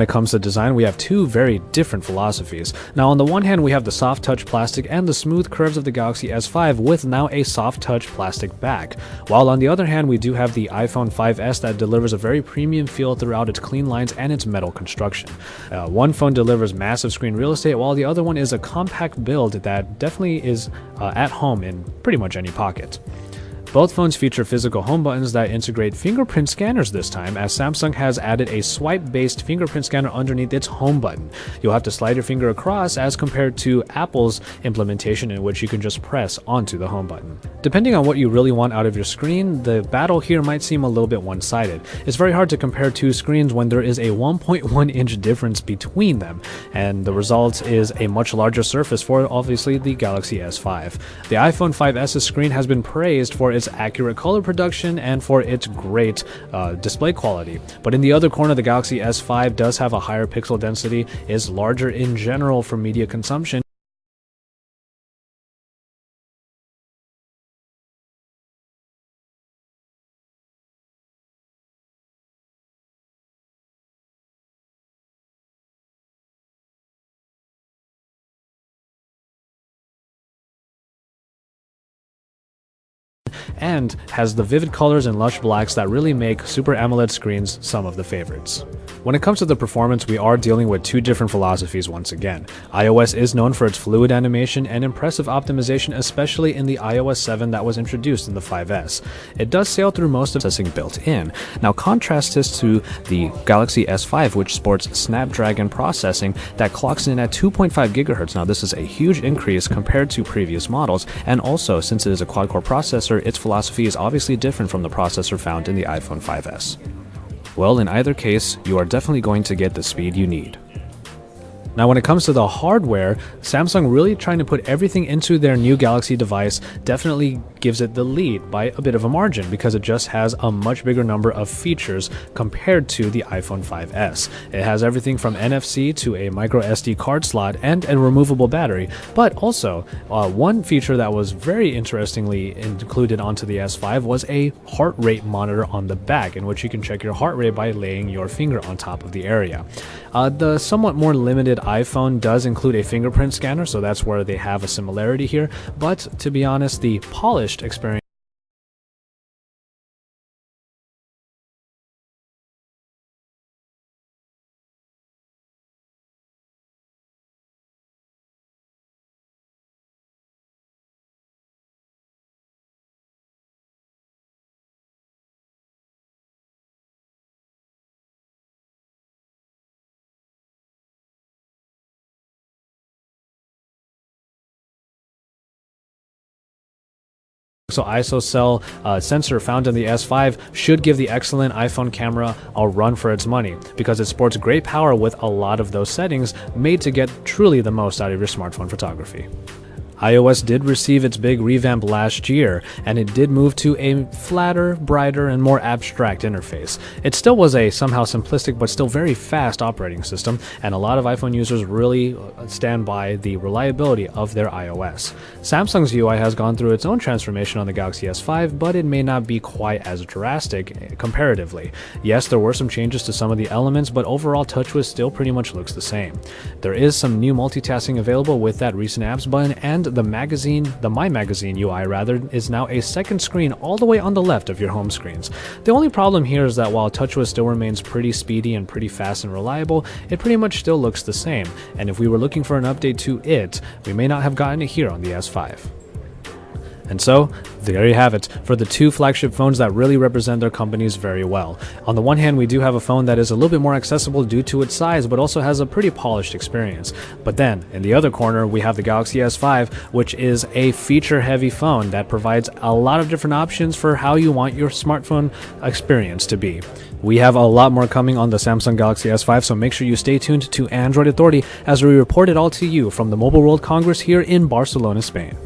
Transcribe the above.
When it comes to design, we have two very different philosophies. Now, on the one hand, we have the soft touch plastic and the smooth curves of the Galaxy S5 with now a soft touch plastic back. While on the other hand, we do have the iPhone 5S that delivers a very premium feel throughout its clean lines and its metal construction. One phone delivers massive screen real estate, while the other one is a compact build that definitely is at home in pretty much any pocket. Both phones feature physical home buttons that integrate fingerprint scanners this time, as Samsung has added a swipe-based fingerprint scanner underneath its home button. You'll have to slide your finger across as compared to Apple's implementation, in which you can just press onto the home button. Depending on what you really want out of your screen, the battle here might seem a little bit one-sided. It's very hard to compare two screens when there is a 1.1-inch difference between them, and the result is a much larger surface for obviously the Galaxy S5. The iPhone 5S's screen has been praised for its accurate color production and for its great display quality. But in the other corner, the Galaxy S5 does have a higher pixel density, is larger in general for media consumption, and has the vivid colors and lush blacks that really make Super AMOLED screens some of the favorites. When it comes to the performance, we are dealing with two different philosophies once again. iOS is known for its fluid animation and impressive optimization, especially in the iOS 7 that was introduced in the 5S. It does sail through most of the processing built in. Now contrast this to the Galaxy S5, which sports Snapdragon processing that clocks in at 2.5 GHz. Now this is a huge increase compared to previous models, and also since it is a quad-core processor, its philosophy is obviously different from the processor found in the iPhone 5S. Well, in either case, you are definitely going to get the speed you need. Now, when it comes to the hardware, Samsung really trying to put everything into their new Galaxy device definitely gives it the lead by a bit of a margin, because it just has a much bigger number of features compared to the iPhone 5S. It has everything from NFC to a micro SD card slot and a removable battery, but also one feature that was very interestingly included onto the S5 was a heart rate monitor on the back, in which you can check your heart rate by laying your finger on top of the area. The somewhat more limited iPhone does include a fingerprint scanner, so that's where they have a similarity here, but to be honest, the polished experience So ISO sensor found in the S5 should give the excellent iPhone camera a run for its money, because it sports great power with a lot of those settings made to get truly the most out of your smartphone photography. iOS did receive its big revamp last year, and it did move to a flatter, brighter, and more abstract interface. It still was a somehow simplistic but still very fast operating system, and a lot of iPhone users really stand by the reliability of their iOS. Samsung's UI has gone through its own transformation on the Galaxy S5, but it may not be quite as drastic comparatively. Yes, there were some changes to some of the elements, but overall TouchWiz still pretty much looks the same. There is some new multitasking available with that recent apps button, and the My Magazine UI is now a second screen all the way on the left of your home screens. The only problem here is that while TouchWiz still remains pretty speedy and pretty fast and reliable, it pretty much still looks the same, and if we were looking for an update to it, we may not have gotten it here on the S5. And so, there you have it, for the two flagship phones that really represent their companies very well. On the one hand, we do have a phone that is a little bit more accessible due to its size, but also has a pretty polished experience. But then, in the other corner, we have the Galaxy S5, which is a feature-heavy phone that provides a lot of different options for how you want your smartphone experience to be. We have a lot more coming on the Samsung Galaxy S5, so make sure you stay tuned to Android Authority as we report it all to you from the Mobile World Congress here in Barcelona, Spain.